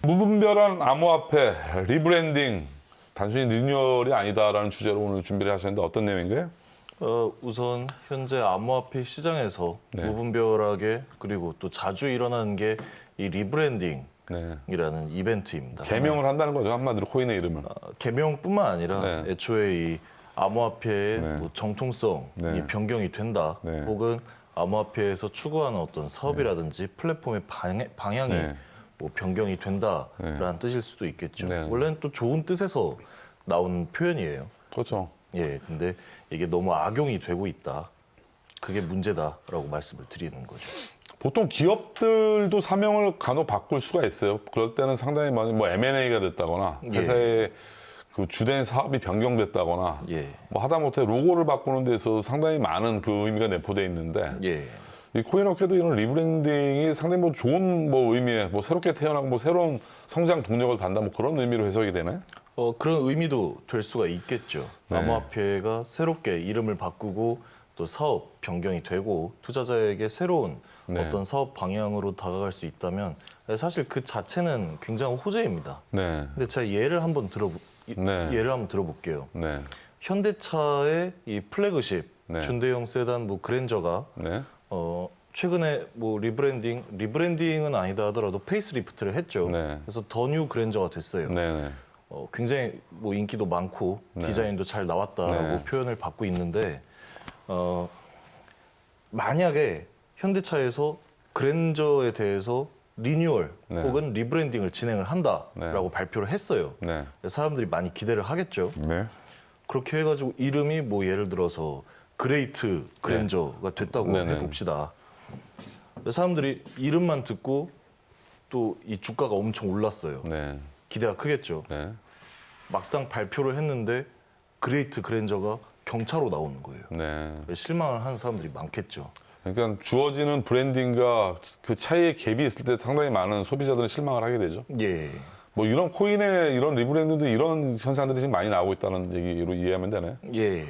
무분별한 암호화폐 리브랜딩 단순히 리뉴얼이 아니다라는 주제로 오늘 준비를 하셨는데 어떤 내용인가요? 우선 현재 암호화폐 시장에서 네. 무분별하게 그리고 또 자주 일어나는 게 이 리브랜딩이라는 네. 이벤트입니다. 개명을 한다는 거죠, 한마디로 코인의 이름을. 개명뿐만 아니라 네. 애초에 이 암호화폐의 네. 뭐 정통성이 네. 변경이 된다. 네. 혹은 암호화폐에서 추구하는 어떤 사업이라든지 플랫폼의 방향이 네. 뭐 변경이 된다라는 뜻일 수도 있겠죠. 네. 원래는 또 좋은 뜻에서 나온 표현이에요. 그렇죠. 예, 근데 이게 너무 악용이 되고 있다. 그게 문제다라고 말씀을 드리는 거죠. 보통 기업들도 사명을 간혹 바꿀 수가 있어요. 그럴 때는 상당히 많이 뭐 M&A가 됐다거나 회사의 그 주된 사업이 변경됐다거나 예, 뭐 하다못해 로고를 바꾸는 데 있어서 상당히 많은 그 의미가 내포되어 있는데 예, 이 코인업계도 이런 리브랜딩이 상당히 뭐 좋은 뭐 의미의 뭐 새롭게 태어나고 뭐 새로운 성장 동력을 단다 뭐 그런 의미로 해석이 되네. 그런 의미도 될 수가 있겠죠. 네. 암호화폐가 새롭게 이름을 바꾸고 또 사업 변경이 되고 투자자에게 새로운 네. 어떤 사업 방향으로 다가갈 수 있다면 사실 그 자체는 굉장히 호재입니다. 네. 근데 제가 예를 한번 네. 들어볼게요. 네. 현대차의 이 플래그십 네. 준대형 세단 뭐 그랜저가 네. 최근에 뭐 리브랜딩은 아니다 하더라도 페이스리프트를 했죠. 네. 그래서 더 뉴 그랜저가 됐어요. 네. 굉장히 뭐 인기도 많고 디자인도 잘 나왔다라고 네. 표현을 받고 있는데 만약에 현대차에서 그랜저에 대해서 리뉴얼 네. 혹은 리브랜딩을 진행을 한다라고 발표를 했어요. 네. 사람들이 많이 기대를 하겠죠. 네. 그렇게 해가지고 이름이 뭐 예를 들어서 그레이트 그랜저가 됐다고 네네. 해봅시다. 사람들이 이름만 듣고 또 이 주가가 엄청 올랐어요. 네. 기대가 크겠죠. 네. 막상 발표를 했는데 그레이트 그랜저가 경차로 나오는 거예요. 네. 실망을 하는 사람들이 많겠죠. 그러니까 주어지는 브랜딩과 그 차이의 갭이 있을 때 상당히 많은 소비자들은 실망을 하게 되죠. 예. 뭐 이런 코인의 이런 리브랜딩도 이런 현상들이 지금 많이 나오고 있다는 얘기로 이해하면 되네. 예.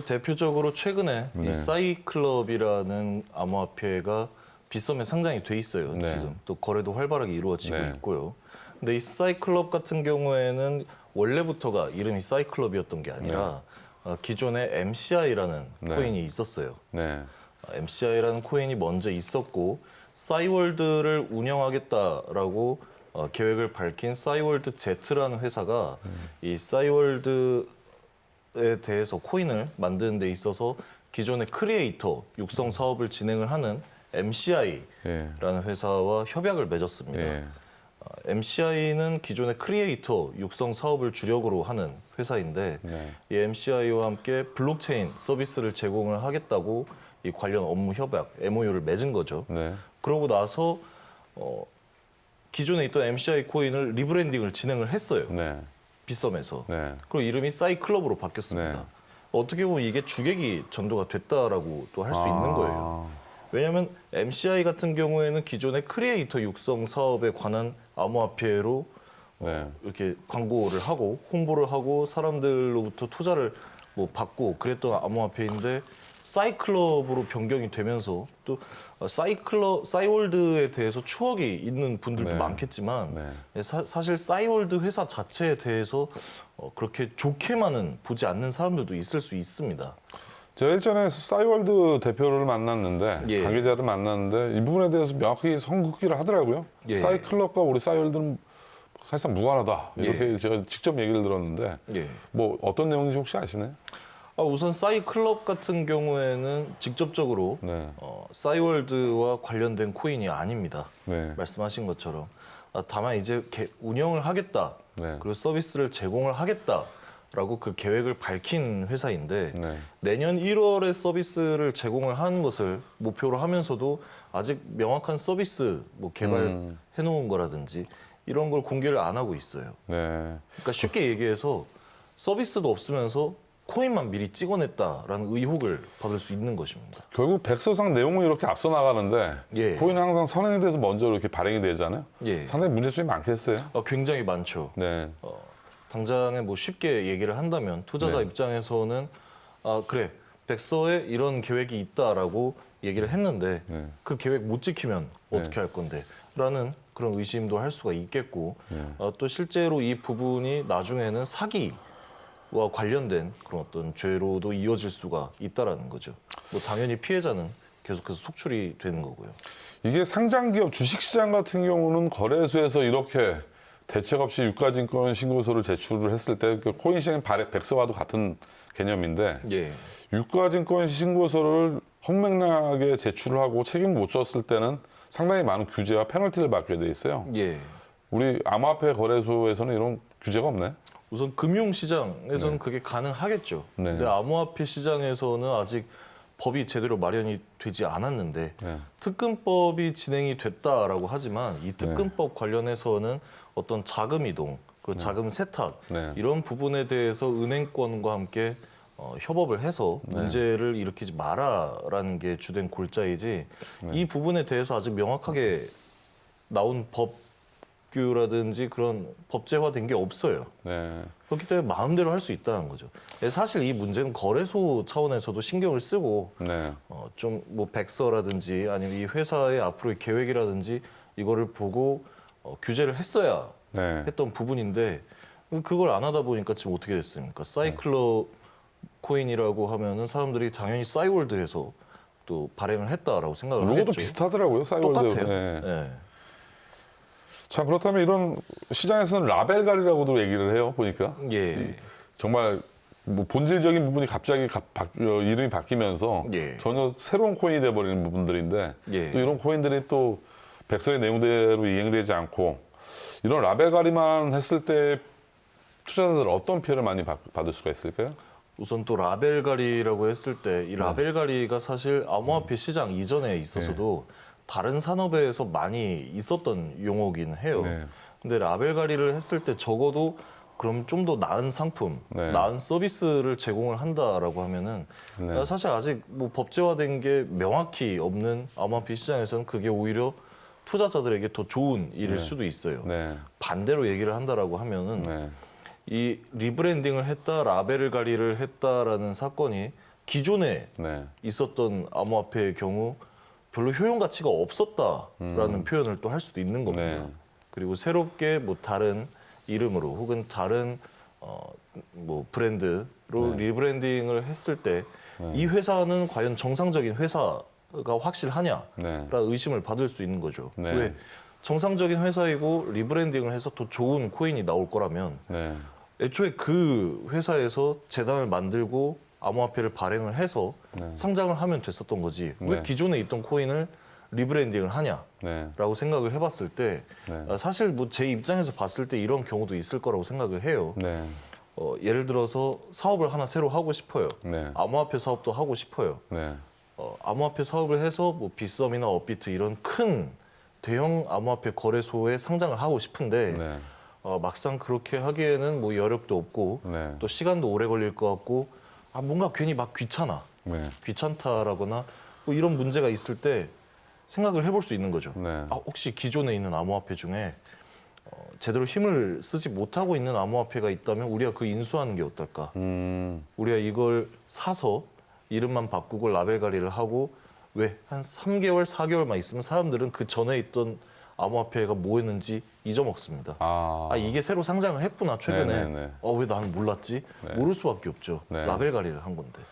대표적으로 최근에 네. 이 싸이클럽이라는 암호화폐가 빗썸에 상장이 돼 있어요. 네. 지금 또 거래도 활발하게 이루어지고 네. 있고요. 근데 이 싸이클럽 같은 경우에는 원래부터가 이름이 싸이클럽이었던 게 아니라 기존에 MCI라는 네. 코인이 있었어요. 네. MCI라는 코인이 먼저 있었고 싸이월드를 운영하겠다라고 계획을 밝힌 싸이월드 Z라는 회사가 이 싸이월드에 대해서 코인을 만드는 데 있어서 기존의 크리에이터 육성 사업을 진행을 하는 MCI라는 예. 회사와 협약을 맺었습니다. 예. MCI는 기존의 크리에이터 육성 사업을 주력으로 하는 회사인데 네. 이 MCI와 함께 블록체인 서비스를 제공을 하겠다고 이 관련 업무 협약 MOU를 맺은 거죠. 네. 그러고 나서 기존에 있던 MCI 코인을 리브랜딩을 진행을 했어요. 네. 빗썸에서. 네. 그리고 이름이 싸이클럽으로 바뀌었습니다. 네. 어떻게 보면 이게 주객이 전도가 됐다라고 또 할 수 있는 거예요. 왜냐하면 MCI 같은 경우에는 기존의 크리에이터 육성 사업에 관한 암호화폐로 네. 이렇게 광고를 하고 홍보를 하고 사람들로부터 투자를 뭐 받고 그랬던 암호화폐인데 싸이클럽으로 변경이 되면서 또 싸이월드에 대해서 추억이 있는 분들도 네. 많겠지만 네. 사실 싸이월드 회사 자체에 대해서 그렇게 좋게만은 보지 않는 사람들도 있을 수 있습니다. 제가 일전에 싸이월드 대표를 만났는데 예. 관계자를 만났는데 이 부분에 대해서 명확히 선긋기를 하더라고요. 예. 싸이클럽과 우리 싸이월드는 사실상 무관하다 이렇게 제가 직접 얘기를 들었는데 예. 뭐 어떤 내용인지 혹시 아시나요? 우선 싸이클럽 같은 경우에는 직접적으로 네. 싸이월드와 관련된 코인이 아닙니다. 네. 말씀하신 것처럼 다만 이제 운영을 하겠다 네. 그리고 서비스를 제공을 하겠다라고 그 계획을 밝힌 회사인데 네. 내년 1월에 서비스를 제공을 하는 것을 목표로 하면서도 아직 명확한 서비스 뭐 개발해 놓은 거라든지 이런 걸 공개를 안 하고 있어요. 네. 그러니까 쉽게 얘기해서 서비스도 없으면서 코인만 미리 찍어냈다라는 의혹을 받을 수 있는 것입니다. 결국 백서상 내용은 이렇게 앞서 나가는데 예. 코인은 항상 선행에 대해서 먼저 이렇게 발행이 되잖아요. 예. 상당히 문제점이 많겠어요. 굉장히 많죠. 네. 당장에 뭐 쉽게 얘기를 한다면 투자자 네. 입장에서는 그래 백서에 이런 계획이 있다라고 얘기를 했는데 네. 그 계획 못 지키면 어떻게 할 건데? 라는 그런 의심도 할 수가 있겠고 또 실제로 이 부분이 나중에는 사기와 관련된 그런 어떤 죄로도 이어질 수가 있다라는 거죠. 뭐 당연히 피해자는 계속해서 속출이 되는 거고요. 이게 상장기업 주식시장 같은 경우는 거래소에서 이렇게 대책 없이 유가증권 신고서를 제출을 했을 때 그 코인 시장 백서와도 같은 개념인데 예. 유가증권 신고서를 헛맥락에 제출을 하고 책임을 못 졌을 때는 상당히 많은 규제와 페널티를 받게 돼 있어요. 예. 우리 암호화폐 거래소에서는 이런 규제가 없네. 우선 금융시장에서는 그게 가능하겠죠. 네. 근데 암호화폐 시장에서는 아직 법이 제대로 마련이 되지 않았는데 네. 특근법이 진행이 됐다라고 하지만 이 특근법 관련해서는 어떤 자금 이동, 그 자금 세탁 네. 이런 부분에 대해서 은행권과 함께 협업을 해서 문제를 일으키지 마라라는 게 주된 골자이지 이 부분에 대해서 아직 명확하게 나온 법규라든지 그런 법제화된 게 없어요. 네. 그렇기 때문에 마음대로 할 수 있다는 거죠. 사실 이 문제는 거래소 차원에서도 신경을 쓰고 네. 좀 뭐 백서라든지 아니면 이 회사의 앞으로의 계획이라든지 이거를 보고 규제를 했어야 네. 했던 부분인데 그걸 안 하다 보니까 지금 어떻게 됐습니까? 사이클럽 코인이라고 하면은 사람들이 당연히 싸이월드에서 또 발행을 했다라고 생각을 로고도 하겠죠. 비슷하더라고요. 싸이월드. 똑같아요. 네. 네. 자, 그렇다면 이런 시장에서는 라벨갈이라고도 얘기를 해요. 보니까 예. 정말 뭐 본질적인 부분이 갑자기 이름이 바뀌면서 예. 전혀 새로운 코인이 돼버리는 부분들인데 예. 또 이런 코인들이 또 백서의 내용대로 이행되지 않고 이런 라벨갈이만 했을 때 투자자들 어떤 피해를 많이 받을 수가 있을까요? 우선 또 라벨갈이라고 했을 때 이 라벨갈이가 사실 암호화폐 시장 이전에 있어서도 다른 산업에서 많이 있었던 용어긴 해요. 네. 근데 라벨갈이를 했을 때 적어도 그럼 좀 더 나은 상품, 네. 나은 서비스를 제공을 한다라고 하면은 사실 아직 뭐 법제화된 게 명확히 없는 암호화폐 시장에서는 그게 오히려 투자자들에게 더 좋은 일일 수도 있어요. 네. 반대로 얘기를 한다라고 하면은 네. 이 리브랜딩을 했다, 라벨 갈이를 했다라는 사건이 기존에 네. 있었던 암호화폐의 경우 별로 효용 가치가 없었다라는 표현을 또 할 수도 있는 겁니다. 네. 그리고 새롭게 뭐 다른 이름으로 혹은 다른 뭐 브랜드로 리브랜딩을 했을 때 이 회사는 과연 정상적인 회사가 확실하냐라는 네. 의심을 받을 수 있는 거죠. 네. 왜 정상적인 회사이고 리브랜딩을 해서 더 좋은 코인이 나올 거라면 네. 애초에 그 회사에서 재단을 만들고 암호화폐를 발행을 해서 상장을 하면 됐었던 거지 왜 네. 기존에 있던 코인을 리브랜딩을 하냐라고 네. 생각을 해봤을 때 사실 뭐 제 입장에서 봤을 때 이런 경우도 있을 거라고 생각을 해요. 네. 예를 들어서 사업을 하나 새로 하고 싶어요. 네. 암호화폐 사업도 하고 싶어요. 네. 암호화폐 사업을 해서 뭐 빗썸이나 업비트 이런 큰 대형 암호화폐 거래소에 상장을 하고 싶은데 네. 막상 그렇게 하기에는 뭐 여력도 없고 네. 또 시간도 오래 걸릴 것 같고 뭔가 괜히 막 네. 귀찮다라거나 뭐 이런 문제가 있을 때 생각을 해볼 수 있는 거죠. 네. 혹시 기존에 있는 암호화폐 중에 제대로 힘을 쓰지 못하고 있는 암호화폐가 있다면 우리가 그 인수하는 게 어떨까? 우리가 이걸 사서 이름만 바꾸고 라벨 관리를 하고 왜 한 3개월, 4개월만 있으면 사람들은 그 전에 있던 암호화폐가 뭐였는지 잊어먹습니다. 이게 새로 상장을 했구나 최근에. 네네네. 왜 나는 몰랐지? 모를 수밖에 없죠. 네. 라벨 관리를 한 건데.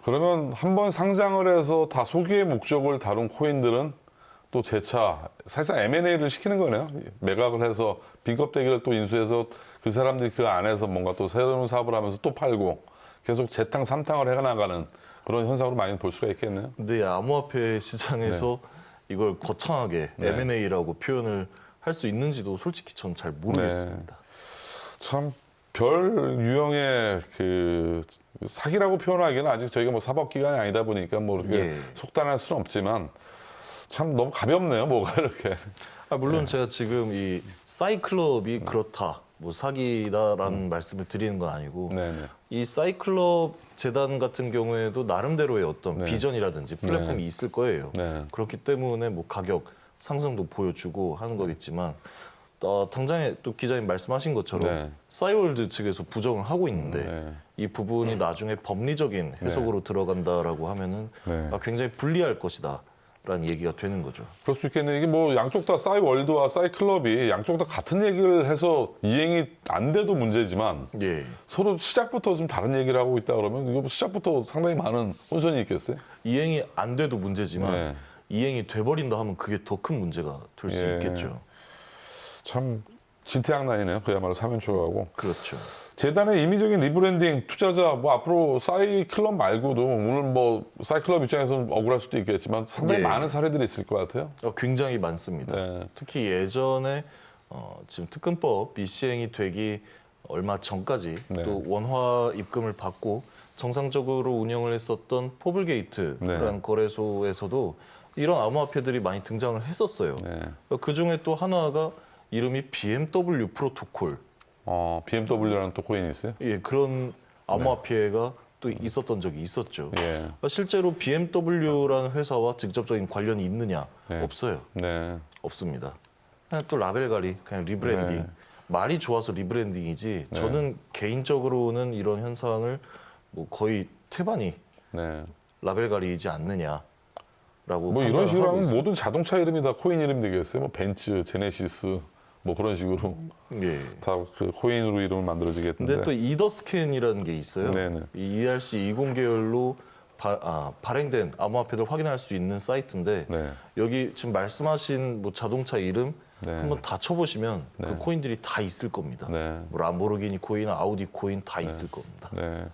그러면 한번 상장을 해서 다 소기의 목적을 다룬 코인들은 또 재차 사실상 M&A를 시키는 거네요. 매각을 해서 빈껍데기를 또 인수해서 그 사람들이 그 안에서 뭔가 또 새로운 사업을 하면서 또 팔고 계속 재탕 삼탕을 해나가는 그런 현상으로 많이 볼 수가 있겠네요. 근데 암호화폐 시장에서 이걸 거창하게 M&A라고 표현을 할 수 있는지도 솔직히 전 잘 모르겠습니다. 참 별 유형의 그 사기라고 표현하기는 아직 저희가 뭐 사법기관이 아니다 보니까 뭐 이렇게 속단할 수는 없지만 참 너무 가볍네요, 뭐가 이렇게. 물론 제가 지금 이 사이클럽이 그렇다, 뭐 사기다라는 말씀을 드리는 건 아니고 네네. 이 사이클럽 재단 같은 경우에도 나름대로의 어떤 비전이라든지 플랫폼이 있을 거예요. 네. 그렇기 때문에 뭐 가격 상승도 보여주고 하는 거겠지만 당장에 또 기자님 말씀하신 것처럼 싸이월드 측에서 부정을 하고 있는데 이 부분이 나중에 법리적인 해석으로 들어간다라고 하면은 굉장히 불리할 것이다. 라는 얘기가 되는 거죠. 그럴 수 있겠네. 이게 뭐 양쪽 다 싸이 월드와 싸이 클럽이 양쪽 다 같은 얘기를 해서 이행이 안 돼도 문제지만 예. 서로 시작부터 좀 다른 얘기를 하고 있다 그러면 이거 시작부터 상당히 많은 혼선이 있겠어요. 이행이 안 돼도 문제지만 네. 이행이 돼버린다 하면 그게 더 큰 문제가 될 수 예. 있겠죠. 참 진퇴양난이네요. 그야말로 사면초가고. 그렇죠. 재단의 임의적인 리브랜딩, 투자자, 뭐 앞으로 싸이 클럽 말고도 물론 뭐 싸이 클럽 입장에서는 억울할 수도 있겠지만 상당히 예. 많은 사례들이 있을 것 같아요. 굉장히 많습니다. 네. 특히 예전에 지금 특근법 미시행이 되기 얼마 전까지 네. 또 원화 입금을 받고 정상적으로 운영을 했었던 포블게이트라는 네. 거래소에서도 이런 암호화폐들이 많이 등장을 했었어요. 네. 그 중에 또 하나가 이름이 BMW 프로토콜. BMW라는 또 코인이 있어요. 예, 그런 암호화폐가 또 있었던 적이 있었죠. 예. 실제로 BMW라는 회사와 직접적인 관련이 있느냐? 네. 없어요. 네. 없습니다. 그냥 또 라벨갈이, 그냥 리브랜딩. 네. 말이 좋아서 리브랜딩이지. 저는 개인적으로는 이런 현상을 뭐 거의 태반이 네. 라벨갈이이지 않느냐라고 뭐 이런 판단을 식으로 하고 하면 있습니다. 모든 자동차 이름이 다 코인 이름 되겠어요. 뭐 벤츠, 제네시스 뭐 그런 식으로 예. 다 그 코인으로 이름을 만들어지겠는데. 근데 또 이더스캔이라는 게 있어요. 네네. 이 ERC 20계열로 발행된 암호화폐를 확인할 수 있는 사이트인데 네. 여기 지금 말씀하신 뭐 자동차 이름 네. 한번 다 쳐보시면 네. 그 코인들이 다 있을 겁니다. 네. 뭐 람보르기니 코인, 아우디 코인 다 있을 겁니다. 네.